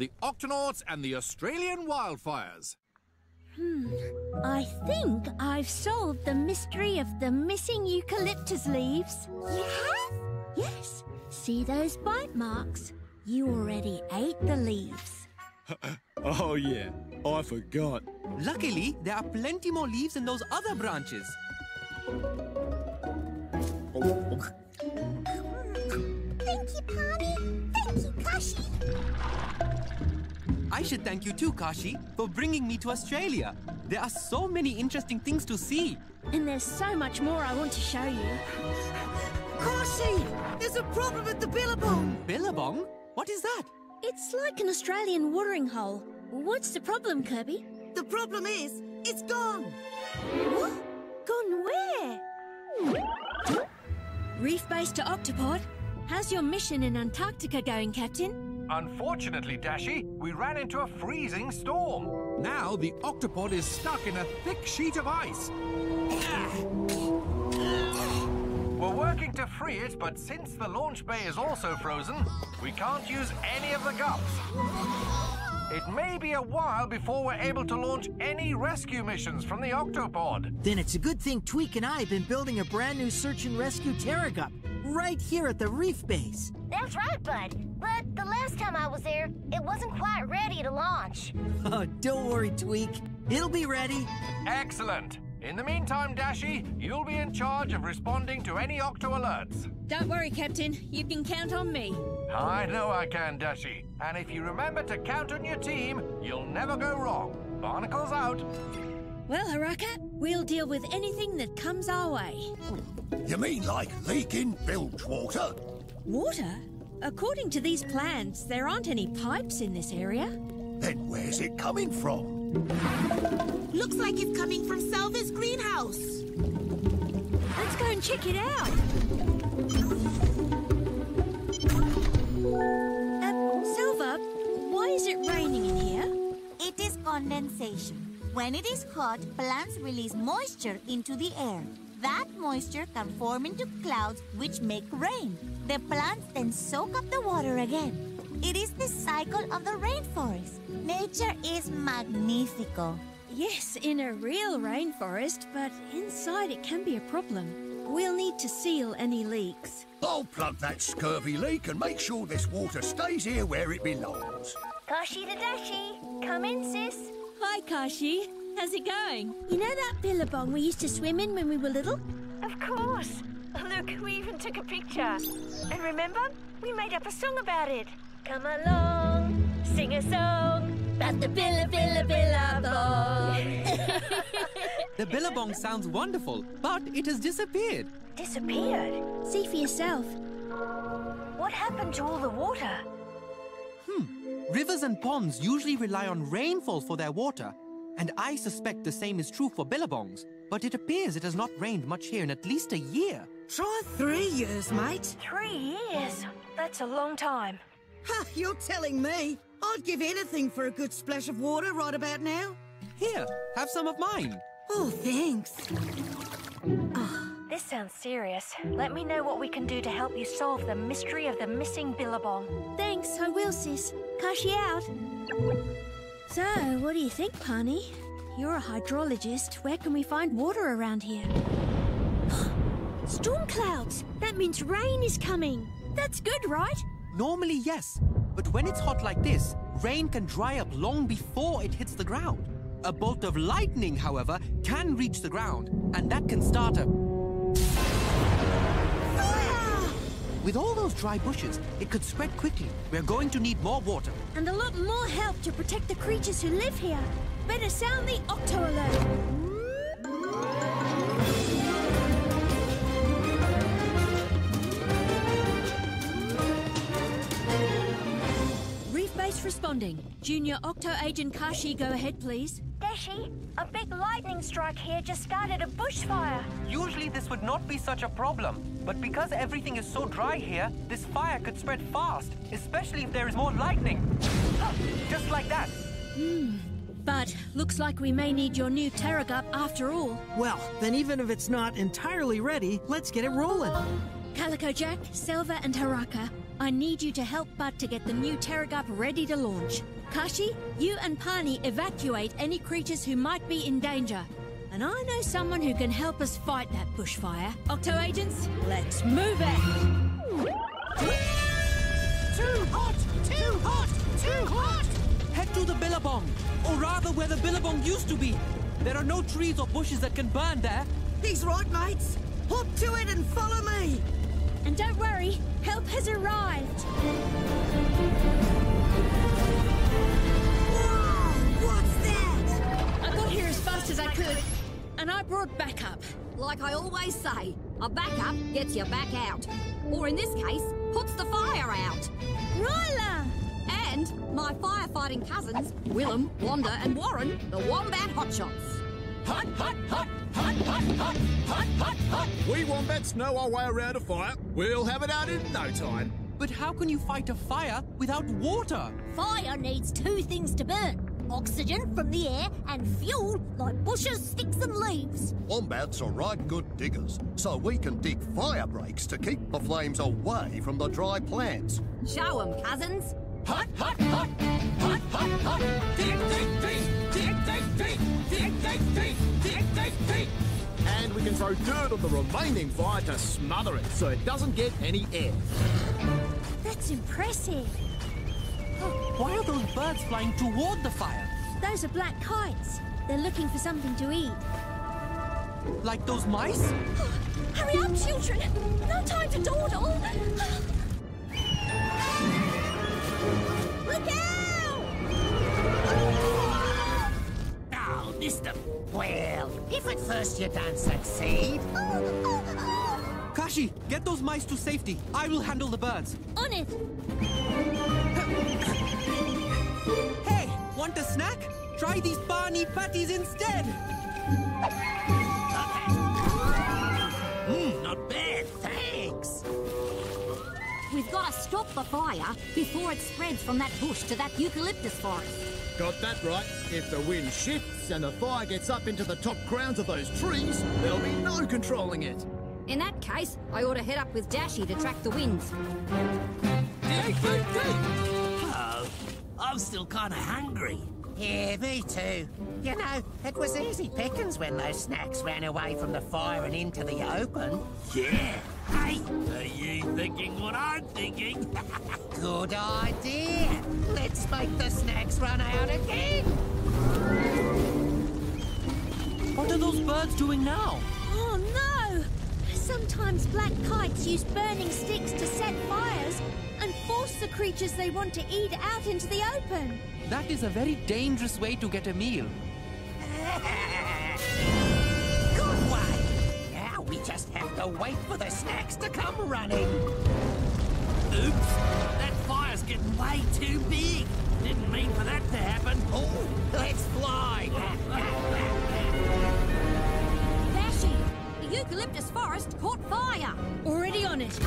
the Octonauts and the Australian Wildfires. I think I've solved the mystery of the missing eucalyptus leaves. You have? Yes. See those bite marks? You already ate the leaves. Oh yeah, I forgot. Luckily, there are plenty more leaves in those other branches. Thank you, Paani. Thank you, Koshi. I should thank you too, Koshi, for bringing me to Australia. There are so many interesting things to see. And there's so much more I want to show you. Koshi! There's a problem at the Billabong! Billabong? What is that? It's like an Australian watering hole. What's the problem, Kirby? The problem is, it's gone! What? Gone where? Reef base to Octopod. How's your mission in Antarctica going, Captain? Unfortunately, Dashi, we ran into a freezing storm. Now the Octopod is stuck in a thick sheet of ice. We're working to free it, but since the launch bay is also frozen, we can't use any of the gups. It may be a while before we're able to launch any rescue missions from the Octopod. Then it's a good thing Tweak and I have been building a brand new search and rescue Terragup right here at the reef base. That's right, Bud. But the last time I was there, it wasn't quite ready to launch. Oh, don't worry, Tweak. It'll be ready. Excellent. In the meantime, Dashi, you'll be in charge of responding to any Octo alerts. Don't worry, Captain. You can count on me. I know I can, Dashi. And if you remember to count on your team, you'll never go wrong. Barnacles out. Well, Haraka, we'll deal with anything that comes our way. You mean like leaking bilge water? Water? According to these plans, there aren't any pipes in this area. Then where's it coming from? Looks like it's coming from Selva's greenhouse. Let's go and check it out. Selva, why is it raining in here? It is condensation. When it is hot, plants release moisture into the air. That moisture can form into clouds which make rain. The plants then soak up the water again. It is the cycle of the rainforest. Nature is magnifico. Yes, in a real rainforest, but inside it can be a problem. We'll need to seal any leaks. I'll plug that scurvy leak and make sure this water stays here where it belongs. Koshi to Dashi. Come in, sis. Hi, Koshi. How's it going? You know that billabong we used to swim in when we were little? Of course. Look, we even took a picture. And remember, we made up a song about it. Come along, sing a song about the Billabong. The Billabong sounds wonderful, but it has disappeared. Disappeared? See for yourself. What happened to all the water? Rivers and ponds usually rely on rainfall for their water, and I suspect the same is true for billabongs. But it appears it has not rained much here in at least a year. Try 3 years, mate. 3 years? That's a long time. Ha, you're telling me. I'd give anything for a good splash of water right about now. Here, have some of mine. Oh, thanks. This sounds serious. Let me know what we can do to help you solve the mystery of the missing billabong. Thanks, I will, sis. Koshi out. So, what do you think, Paani? You're a hydrologist. Where can we find water around here? Storm clouds! That means rain is coming. That's good, right? Normally, yes. But when it's hot like this, rain can dry up long before it hits the ground. A bolt of lightning, however, can reach the ground, and that can start a... Fire! With all those dry bushes, it could spread quickly. We're going to need more water. And a lot more help to protect the creatures who live here. Better sound the Octo alert. Reef base responding. Junior Octo Agent Koshi, go ahead, please. Dashi, a big lightning strike here just started a bushfire. Usually this would not be such a problem, but because everything is so dry here, this fire could spread fast, especially if there is more lightning. Just like that. But looks like we may need your new Terragup after all. Well, then even if it's not entirely ready, let's get it rolling. Calico Jack, Selva and Haraka, I need you to help Bud to get the new Terrigup ready to launch. Koshi, you and Paani evacuate any creatures who might be in danger. And I know someone who can help us fight that bushfire. Octo agents, let's move it! Too hot! Too hot! Too hot! Head to the Billabong, or rather where the Billabong used to be. There are no trees or bushes that can burn there. He's right, mates. Hop to it and follow me. And don't worry, help has arrived. Whoa! What's that? I got here as fast as I could, and I brought backup. Like I always say, a backup gets you back out. Or in this case, puts the fire out. Ryla! And my firefighting cousins, Willem, Wanda and Warren, the Wombat Hotshots. Hot, hot, hot, hot, hot, hot, hot, hot, hot. We wombats know our way around a fire. We'll have it out in no time. But how can you fight a fire without water? Fire needs two things to burn. Oxygen from the air and fuel like bushes, sticks and leaves. Wombats are right good diggers, so we can dig fire breaks to keep the flames away from the dry plants. Show 'em, cousins. Hot, hot, hot, hot, hot, hot. Dig, dig, dig, dig, dig, dig, dig, dig, dig, dig, dig, dig. And we can throw dirt on the remaining fire to smother it so it doesn't get any air. That's impressive. Why are those birds flying toward the fire? Those are black kites. They're looking for something to eat. Like those mice? Hurry up, children! No time to dawdle! Look out! Oh, mister. Well, if at first you don't succeed... Koshi, get those mice to safety. I will handle the birds. On it! Hey, want a snack? Try these Paani patties instead. Not bad, thanks. We've got to stop the fire before it spreads from that bush to that eucalyptus forest. Got that right. If the wind shifts and the fire gets up into the top crowns of those trees, there'll be no controlling it. In that case, I ought to head up with Dashi to track the winds. Dig, dig, dig. Oh, I'm still kind of hungry. Yeah, me too. You know, it was easy pickings when those snacks ran away from the fire and into the open. Yeah. Hey, are you thinking what I'm thinking? Good idea. Let's make the snacks run out again. What are those birds doing now? Oh no! Sometimes black kites use burning sticks to set fires and force the creatures they want to eat out into the open. That is a very dangerous way to get a meal. Good one. Now we just have to wait for the snacks to come running. Oops, that fire's getting way too big. Didn't mean for that to happen. Oh, let's fly. Dashi, the eucalyptus forest caught fire. Already on it.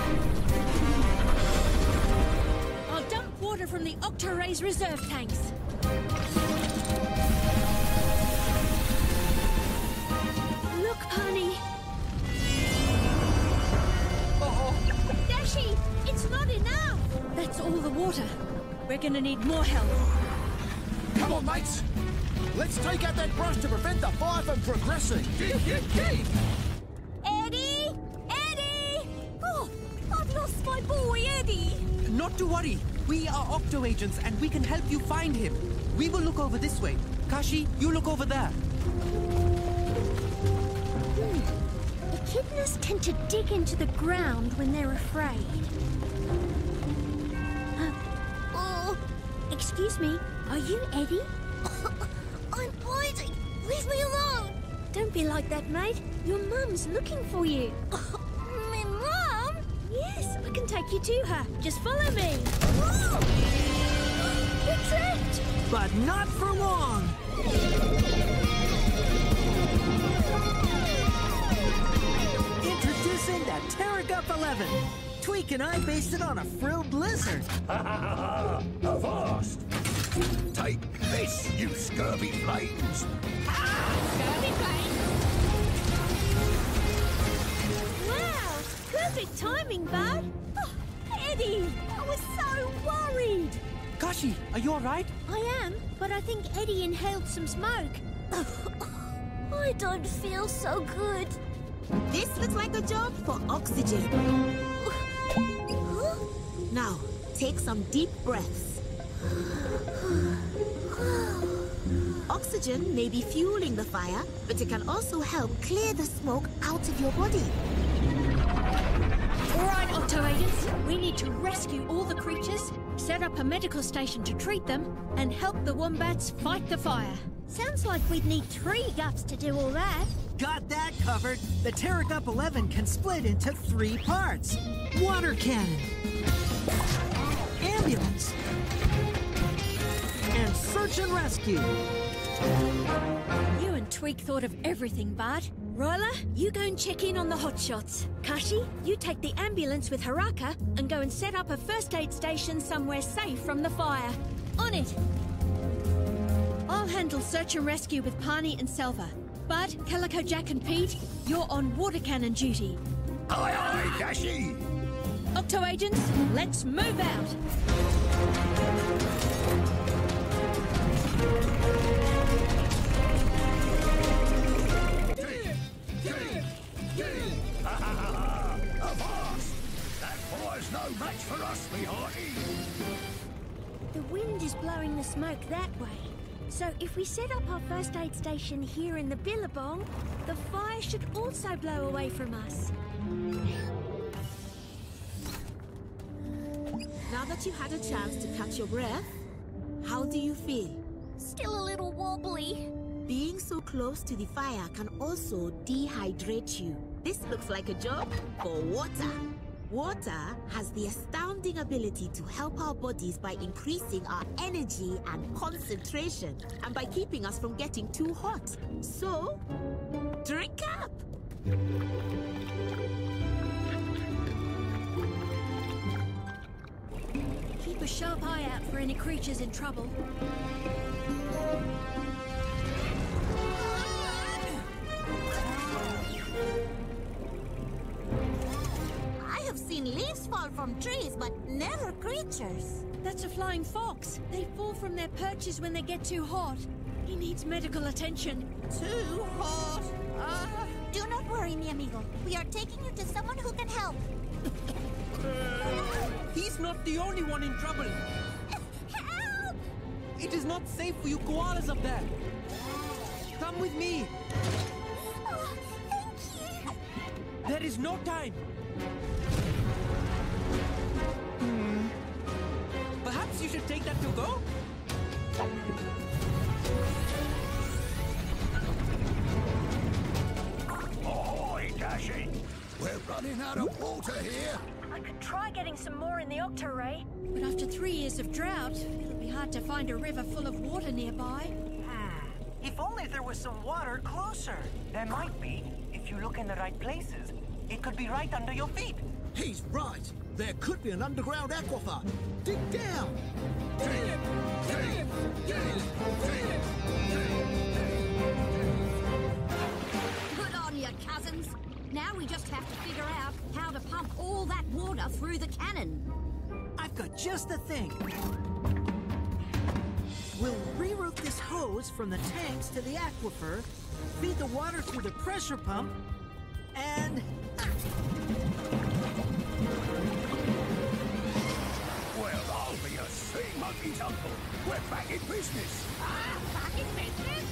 I'll dump water from the Octoray's reserve tanks. Look, Paani. Dashi, it's not enough. That's all the water. We're gonna need more help. Come on, mates. Let's take out that brush to prevent the fire from progressing. Eddie! Eddie! Oh, I've lost my boy, Eddie. Not to worry. We are Octo agents and we can help you find him. We will look over this way. Koshi, you look over there. Echidnas tend to dig into the ground when they're afraid. Excuse me, are you Eddie? I'm hiding. Leave me alone. Don't be like that, mate. Your mum's looking for you. My mom? Yes, I can take you to her. Just follow me. You're trapped. But not for long. Introducing the TG-11. Tweak and I based it on a frilled lizard. Avast! Take this, you scurvy flames! Scurvy flame. Wow, perfect timing, bud. Eddie! I was so worried! Koshi, are you alright? I am, but I think Eddie inhaled some smoke. I don't feel so good. This looks like a job for oxygen. Now, take some deep breaths. Oxygen may be fueling the fire, but it can also help clear the smoke out of your body. All right, Octo Agents, we need to rescue all the creatures, set up a medical station to treat them, and help the wombats fight the fire. Sounds like we'd need 3 gups to do all that. Got that covered. The TG-11 can split into 3 parts. Water cannon, ambulance, and search and rescue. You and Tweak thought of everything, Bart. Ryla, you go and check in on the hotshots. Koshi, you take the ambulance with Haraka and go and set up a first aid station somewhere safe from the fire. On it! I'll handle search and rescue with Paani and Selva. Bud, Calico Jack and Pete, you're on water cannon duty. Aye, aye, Dashi! Octo Agents, let's move out! Avast! That fire's no match for us, me hearty! The wind is blowing the smoke that way. So if we set up our first aid station here in the Billabong, the fire should also blow away from us. Now that you had a chance to catch your breath, how do you feel? Still a little wobbly. Being so close to the fire can also dehydrate you. This looks like a job for water. Water has the astounding ability to help our bodies by increasing our energy and concentration, and by keeping us from getting too hot. So, drink up! Keep a sharp eye out for any creatures in trouble. I've seen leaves fall from trees, but never creatures. That's a flying fox. They fall from their perches when they get too hot. He needs medical attention. Too hot? Do not worry, mi amigo. We are taking you to someone who can help. He's not the only one in trouble. Help! It is not safe for you koalas up there. Come with me. Oh, thank you. There is no time. Perhaps you should take that to go? Ahoy, Dashi! We're running out of water here. I could try getting some more in the octo-ray. But after 3 years of drought, it'll be hard to find a river full of water nearby. If only there was some water closer. There might be, if you look in the right places. It could be right under your feet. He's right. There could be an underground aquifer. Dig down. Dig! Good on you, cousins. Now we just have to figure out how to pump all that water through the cannon. I've got just the thing. We'll reroute this hose from the tanks to the aquifer, feed the water through the pressure pump, and... Well, I'll be a sea monkey's uncle. We're back in business. Back in business?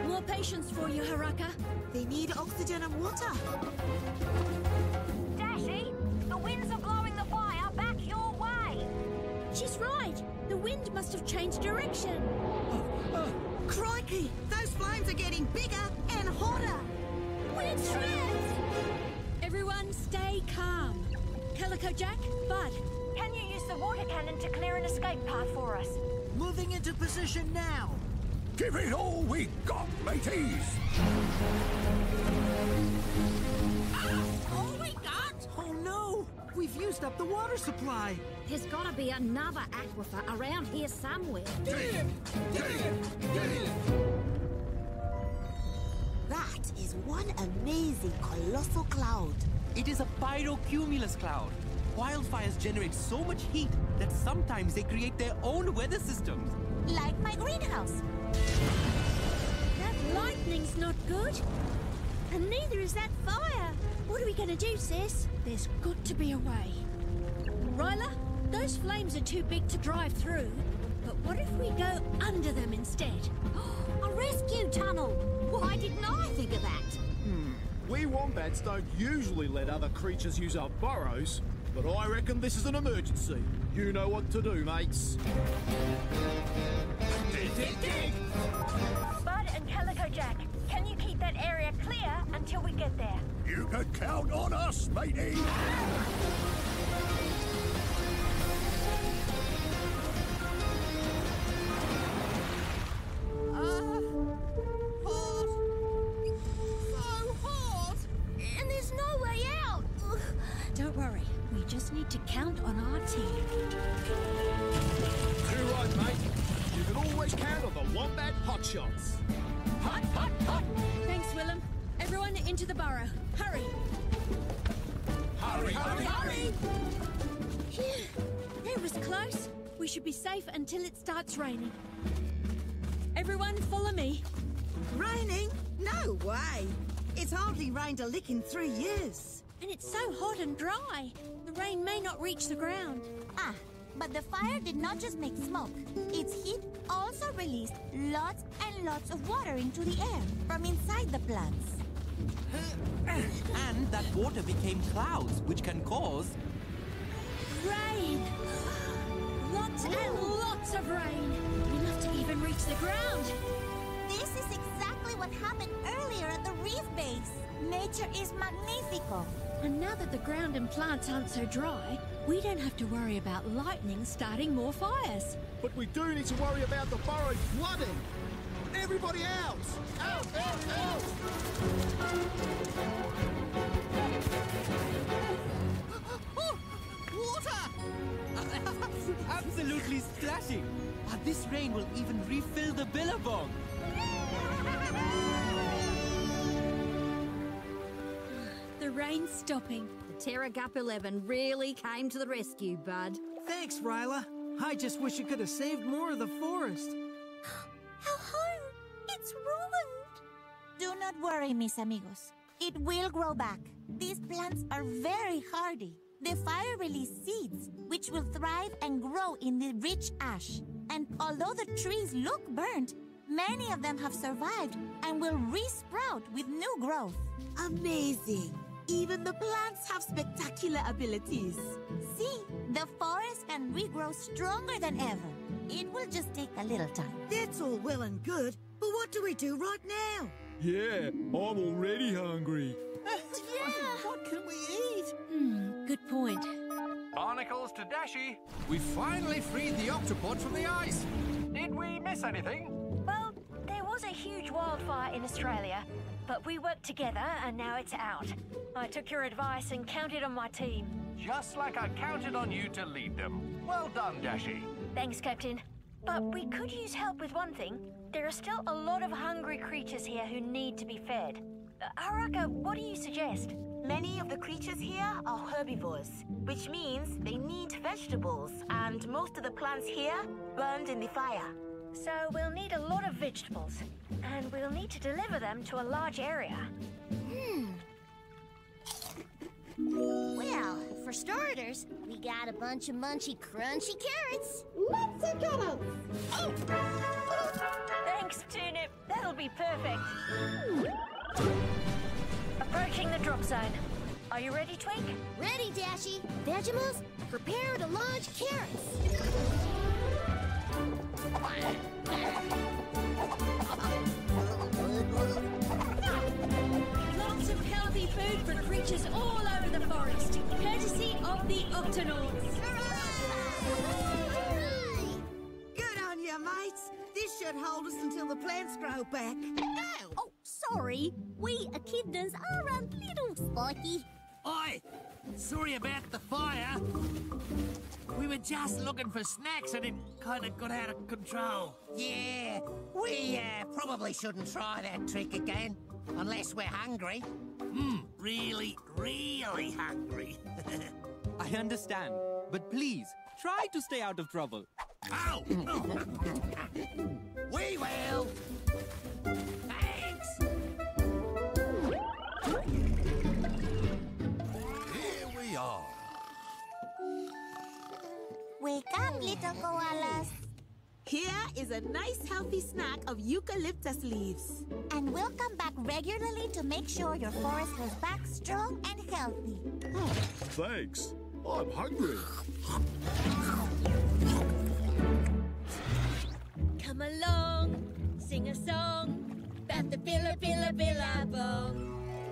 More patience for you, Haraka. They need oxygen and water. Dashi, the winds are blowing the fire back your way. She's right. The wind must have changed direction. Crikey! Those flames are getting bigger and hotter! We're trapped! Everyone stay calm. Calico Jack, Bud. Can you use the water cannon to clear an escape path for us? Moving into position now. Give it all we got, mateys. All we got? Oh no! We've used up the water supply. There's gotta be another aquifer around here somewhere. That That is one amazing colossal cloud. It is a pyrocumulus cloud. Wildfires generate so much heat that sometimes they create their own weather systems. Like my greenhouse. That lightning's not good. And neither is that fire. What are we going to do, sis? There's got to be a way. Ryla, those flames are too big to drive through. But what if we go under them instead? A rescue tunnel! Why didn't I think of that? We wombats don't usually let other creatures use our burrows, but I reckon this is an emergency. You know what to do, mates. Dig, dig, dig! Bud and Calico Jack, can you keep that area clear until we get there? You can count on us, matey! Hot. So hot. And there's no way out. Ugh. Don't worry, we just need to count on our team. Too right, mate. You can always count on the wombat hotshots. Hot, hot, hot! Thanks, Willem. Everyone into the burrow. Hurry! Hurry, hurry, hurry! Phew. That was close. We should be safe until it starts raining. Everyone follow me. Raining? No way. It's hardly rained a lick in 3 years. And it's so hot and dry. The rain may not reach the ground. Ah, but the fire did not just make smoke. Its heat also released lots and lots of water into the air from inside the plants. And that water became clouds, which can cause... Rain! Lots and lots of rain. Enough to even reach the ground. This is exactly what happened earlier at the reef base. Nature is magnifico. And now that the ground and plants aren't so dry, we don't have to worry about lightning starting more fires. But we do need to worry about the burrow flooding. Everybody out! Out, out, out! Water! Absolutely splashing! This rain will even refill the billabong. The rain's stopping. The TG-11 really came to the rescue, Bud. Thanks, Ryla. I just wish you could have saved more of the forest. Our home! It's ruined! Do not worry, mis amigos. It will grow back. These plants are very hardy. The fire released seeds, which will thrive and grow in the rich ash. And although the trees look burnt, many of them have survived and will re-sprout with new growth. Amazing. Even the plants have spectacular abilities. See, the forest can regrow stronger than ever. It will just take a little time. That's all well and good, but what do we do right now? Yeah, I'm already hungry. What can we eat? Good point. Barnacles to Dashi. We finally freed the Octopod from the ice. Did we miss anything? Well, there was a huge wildfire in Australia, but we worked together and now it's out. I took your advice and counted on my team. Just like I counted on you to lead them. Well done, Dashi. Thanks, Captain. But we could use help with one thing. There are still a lot of hungry creatures here who need to be fed. Haraka, what do you suggest? Many of the creatures here are herbivores, which means they need vegetables, and most of the plants here burned in the fire. So we'll need a lot of vegetables, and we'll need to deliver them to a large area. Well, for starters, we got a bunch of munchy, crunchy carrots. Let's get them! Oh. Thanks, Turnip. That'll be perfect. Approaching the drop zone. Are you ready, Twink? Ready, Dashi. Vegetables, prepare to launch carrots. Lots of healthy food for creatures all over the forest, courtesy of the Octonauts. Good on you, mates. This should hold us until the plants grow back. Ow! Oh, sorry. We echidnas are a little spiky. Oi! Sorry about the fire. We were just looking for snacks and it kind of got out of control. Yeah, we probably shouldn't try that trick again. Unless we're hungry. Really, really hungry. I understand, but please, try to stay out of trouble. Ow! We will! Thanks! Here we are. Wake up, little koalas. Here is a nice healthy snack of eucalyptus leaves. And we'll come back regularly to make sure your forest goes back strong and healthy. Thanks. I'm hungry. Come along, sing a song about the billabong.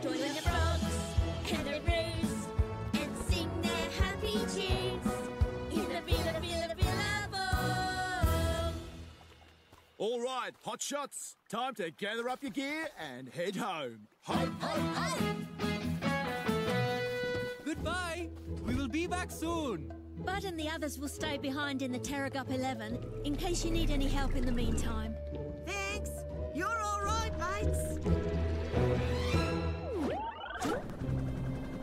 Join the frogs and the roos and sing their happy tunes in the billabong. All right, hotshots. Time to gather up your gear and head home. Ho, ho, ho! Goodbye. We will be back soon. Bud and the others will stay behind in the TG-11 in case you need any help in the meantime. Thanks. You're all right, mates.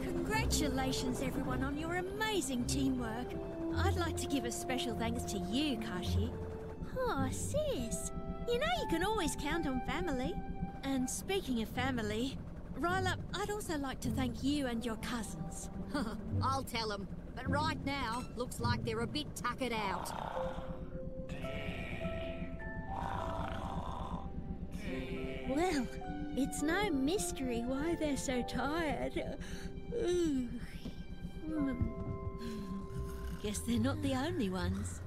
Congratulations, everyone, on your amazing teamwork. I'd like to give a special thanks to you, Koshi. Oh, sis, you know you can always count on family. And speaking of family, Ryla, I'd also like to thank you and your cousins. I'll tell them. But right now, looks like they're a bit tuckered out. Well, it's no mystery why they're so tired. Guess they're not the only ones.